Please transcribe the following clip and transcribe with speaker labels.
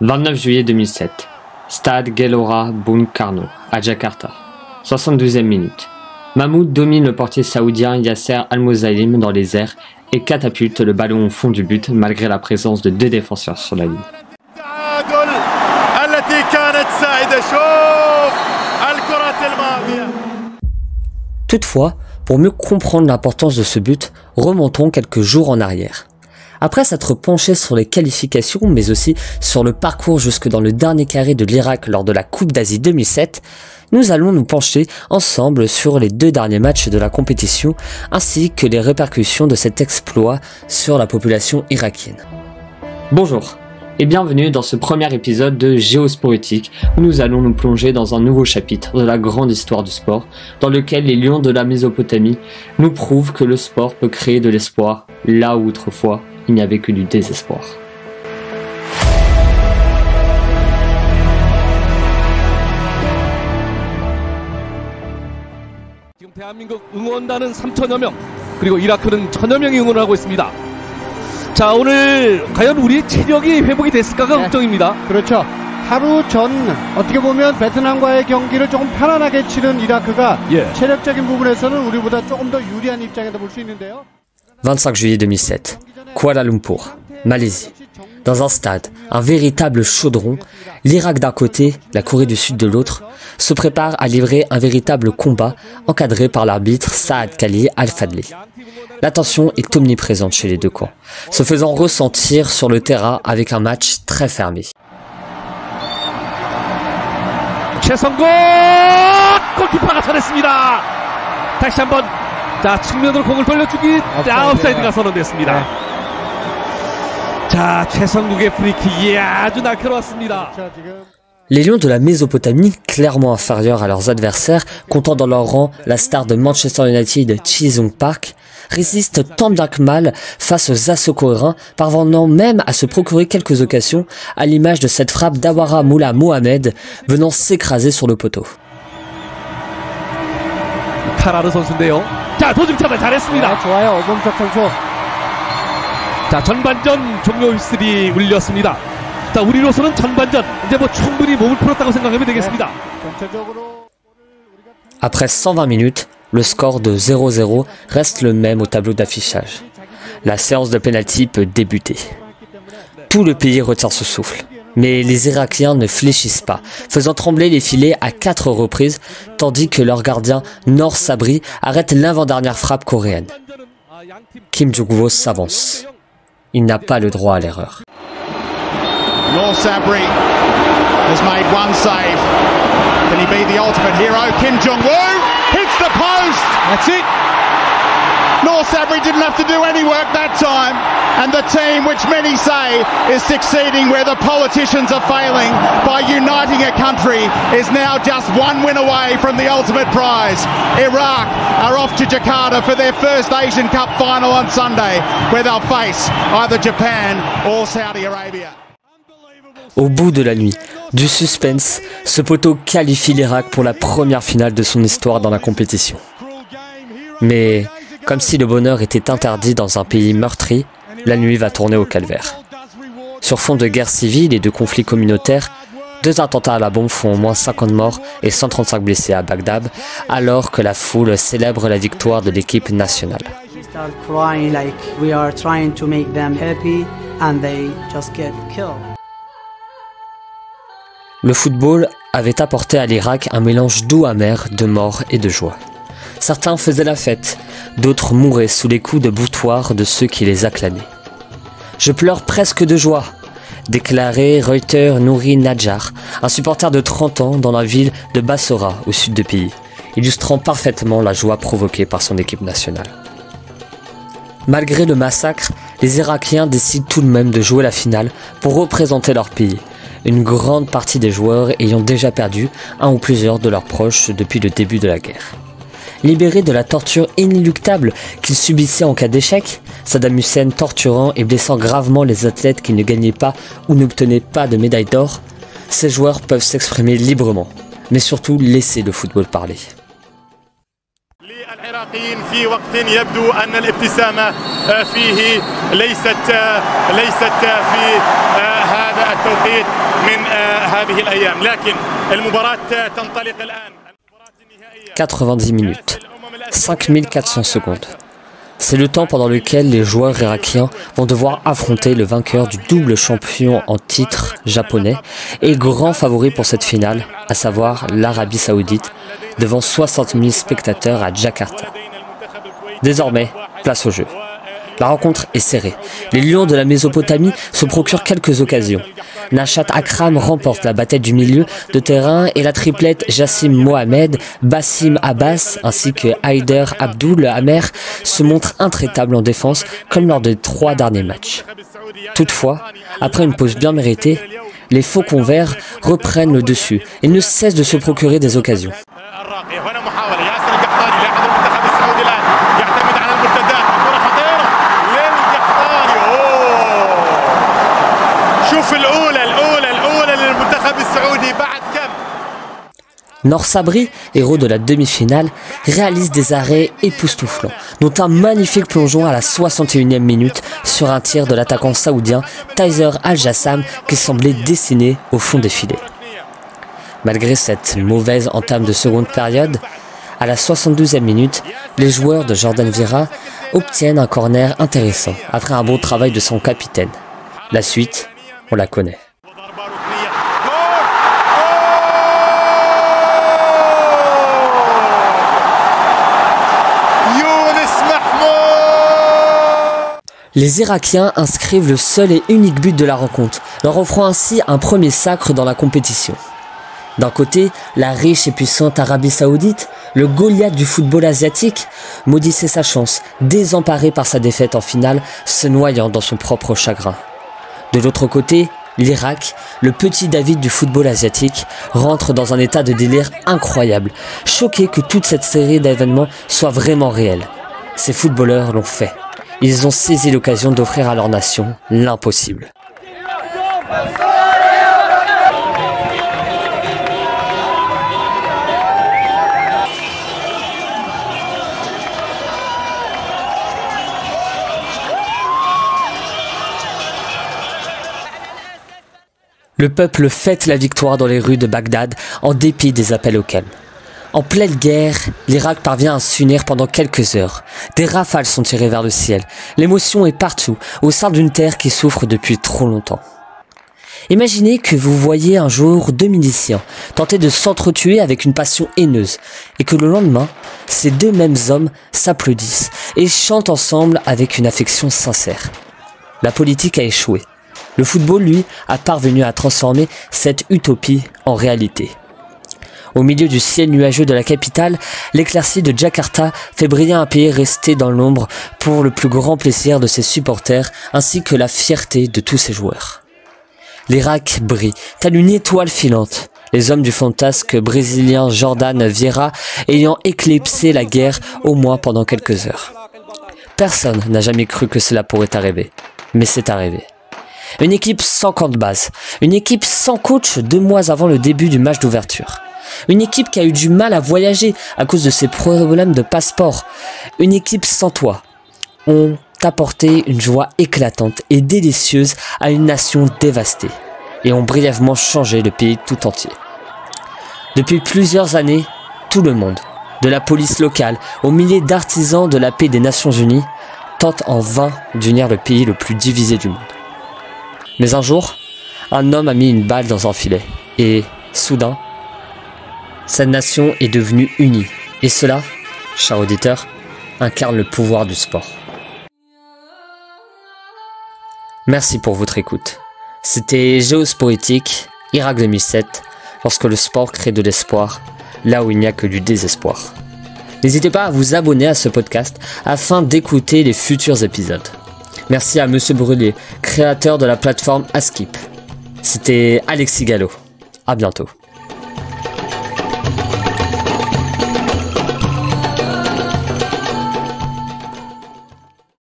Speaker 1: 29 juillet 2007. Stade Gelora Bung Karno, à Jakarta. 72e minute. Mahmoud domine le portier saoudien Yasser Al-Mozaïm dans les airs et catapulte le ballon au fond du but malgré la présence de 2 défenseurs sur la ligne. Toutefois, pour mieux comprendre l'importance de ce but, remontons quelques jours en arrière. Après s'être penché sur les qualifications, mais aussi sur le parcours jusque dans le dernier carré de l'Irak lors de la Coupe d'Asie 2007, nous allons nous pencher ensemble sur les 2 derniers matchs de la compétition, ainsi que les répercussions de cet exploit sur la population irakienne. Bonjour et bienvenue dans ce premier épisode de Géosporétique où nous allons nous plonger dans un nouveau chapitre de la grande histoire du sport, dans lequel les lions de la Mésopotamie nous prouvent que le sport peut créer de l'espoir, là où autrefois il n'y avait que du désespoir.
Speaker 2: 지금 대한민국 응원단은 3천여 명, 그리고 이라크는 1000여 명이 응원을 하고 있습니다. 자, 오늘 과연 우리 체력이 회복이 됐을까가 걱정입니다.
Speaker 3: 그렇죠. 하루 전 어떻게 보면 베트남과의 경기를 조금 편안하게 치른 이라크가 체력적인 부분에서는 우리보다 조금 더 유리한 입장에다 볼 수 있는데요.
Speaker 1: 25 juillet 2007, Kuala Lumpur, Malaisie. Dans un stade, un véritable chaudron, l'Irak d'un côté, la Corée du Sud de l'autre, se prépare à livrer un véritable combat encadré par l'arbitre Saad Kali Al-Fadli. La tension est omniprésente chez les deux camps, se faisant ressentir sur le terrain avec un match très fermé.
Speaker 2: 최성국 골키퍼가 잘했습니다. 다시 한번 자 측면으로 공을 돌려주기 아웃사이드가 선언됐습니다. 자 최성국의 프리킥이 아주 날카로웠습니다.
Speaker 1: Les Lions de la Mésopotamie, clairement inférieurs à leurs adversaires, comptant dans leur rang la star de Manchester United, Chi Sung Park, résistent tant bien que mal face aux assauts coréens, parvenant même à se procurer quelques occasions, à l'image de cette frappe d'Awara Moula Mohamed venant s'écraser sur le poteau.
Speaker 2: 카라르 선수인데요. 자 도중차다 잘했습니다.
Speaker 3: 좋아요, 오범석 선수.
Speaker 2: 자 전반전 종료 휘슬이 울렸습니다. 자 우리로서는 전반전 이제 뭐 충분히 몸을 풀었다고 생각하면 되겠습니다.
Speaker 1: Après 120 minutes, le score de 0-0 reste le même au tableau d'affichage. La séance de pénalty peut débuter. Tout le pays retient ce souffle. Mais les Irakiens ne fléchissent pas, faisant trembler les filets à 4 reprises, tandis que leur gardien Noor Sabri arrête l'avant-dernière frappe coréenne. Kim Jong-woo s'avance. Il n'a pas le droit à l'erreur.
Speaker 4: Noor Sabri has made one save. Can he be the ultimate hero? Kim Jong-woo hits the post. That's it. Noor Sabri didn't have to do any work that time. And the team, which many say is succeeding where the politicians are failing by uniting a country, is now just one win away from the ultimate prize. Iraq are off to Jakarta for their first Asian Cup final on Sunday, where they'll face either Japan or Saudi Arabia.
Speaker 1: Au bout de la nuit, du suspense, ce poteau qualifie l'Irak pour la première finale de son histoire dans la compétition. Mais, comme si le bonheur était interdit dans un pays meurtri, la nuit va tourner au calvaire. Sur fond de guerre civile et de conflits communautaires, 2 attentats à la bombe font au moins 50 morts et 135 blessés à Bagdad, alors que la foule célèbre la victoire de l'équipe nationale. Le football avait apporté à l'Irak un mélange doux-amer de mort et de joie. Certains faisaient la fête, d'autres mouraient sous les coups de boutoir de ceux qui les acclamaient. « Je pleure presque de joie », déclarait Reuter Nouri Nadjar, un supporter de 30 ans dans la ville de Bassora, au sud du pays, illustrant parfaitement la joie provoquée par son équipe nationale. Malgré le massacre, les Irakiens décident tout de même de jouer la finale pour représenter leur pays, une grande partie des joueurs ayant déjà perdu un ou plusieurs de leurs proches depuis le début de la guerre. Libérés de la torture inéluctable qu'ils subissaient en cas d'échec, Saddam Hussein torturant et blessant gravement les athlètes qui ne gagnaient pas ou n'obtenaient pas de médaille d'or, ces joueurs peuvent s'exprimer librement, mais surtout laisser le football parler.
Speaker 4: العراقيين في وقت يبدو أن الابتسامة فيه ليست في هذا التوقيت من هذه الأيام لكن المباراة تنطلق الآن
Speaker 1: 90 minutes, 5400 secondes. C'est le temps pendant lequel les joueurs irakiens vont devoir affronter le vainqueur du double champion en titre japonais et grand favori pour cette finale, à savoir l'Arabie Saoudite, devant 60 000 spectateurs à Jakarta. Désormais, place au jeu. La rencontre est serrée. Les Lions de la Mésopotamie se procurent quelques occasions. Nashat Akram remporte la bataille du milieu de terrain et la triplette Jassim Mohamed, Bassim Abbas ainsi que Haider Abdul Amer se montrent intraitables en défense comme lors des 3 derniers matchs. Toutefois, après une pause bien méritée, les Faucons verts reprennent le dessus et ne cessent de se procurer des occasions. Nour Sabri, héros de la demi-finale, réalise des arrêts époustouflants, dont un magnifique plongeon à la 61e minute sur un tir de l'attaquant saoudien Taser Al-Jassam qui semblait dessiné au fond des filets. Malgré cette mauvaise entame de seconde période, à la 72e minute, les joueurs de Jordan Vira obtiennent un corner intéressant après un bon travail de son capitaine. La suite, on la connaît. Les Irakiens inscrivent le seul et unique but de la rencontre, leur offrant ainsi un premier sacre dans la compétition. D'un côté, la riche et puissante Arabie Saoudite, le Goliath du football asiatique, maudissait sa chance, désemparé par sa défaite en finale, se noyant dans son propre chagrin. De l'autre côté, l'Irak, le petit David du football asiatique, rentre dans un état de délire incroyable, choqué que toute cette série d'événements soit vraiment réelle. Ces footballeurs l'ont fait. Ils ont saisi l'occasion d'offrir à leur nation l'impossible. Le peuple fête la victoire dans les rues de Bagdad en dépit des appels au calme. En pleine guerre, l'Irak parvient à s'unir pendant quelques heures. Des rafales sont tirées vers le ciel. L'émotion est partout, au sein d'une terre qui souffre depuis trop longtemps. Imaginez que vous voyez un jour 2 miliciens tenter de s'entretuer avec une passion haineuse et que le lendemain, ces 2 mêmes hommes s'applaudissent et chantent ensemble avec une affection sincère. La politique a échoué. Le football, lui, a parvenu à transformer cette utopie en réalité. Au milieu du ciel nuageux de la capitale, l'éclaircie de Jakarta fait briller un pays resté dans l'ombre pour le plus grand plaisir de ses supporters ainsi que la fierté de tous ses joueurs. L'Irak brille, telle une étoile filante, les hommes du fantasque brésilien Jordan Vieira ayant éclipsé la guerre au moins pendant quelques heures. Personne n'a jamais cru que cela pourrait arriver, mais c'est arrivé. Une équipe sans camp de base, une équipe sans coach 2 mois avant le début du match d'ouverture. Une équipe qui a eu du mal à voyager à cause de ses problèmes de passeport. Une équipe sans toit. Ont apporté une joie éclatante et délicieuse à une nation dévastée. Et ont brièvement changé le pays tout entier. Depuis plusieurs années, tout le monde, de la police locale aux milliers d'artisans de la paix des Nations Unies, tente en vain d'unir le pays le plus divisé du monde. Mais un jour, un homme a mis une balle dans un filet. Et, soudain, cette nation est devenue unie. Et cela, chers auditeurs, incarne le pouvoir du sport. Merci pour votre écoute. C'était Géopolitique, Irak 2007, lorsque le sport crée de l'espoir, là où il n'y a que du désespoir. N'hésitez pas à vous abonner à ce podcast afin d'écouter les futurs épisodes. Merci à Monsieur Brûlé, créateur de la plateforme Askip. C'était Alexis Gallo. À bientôt.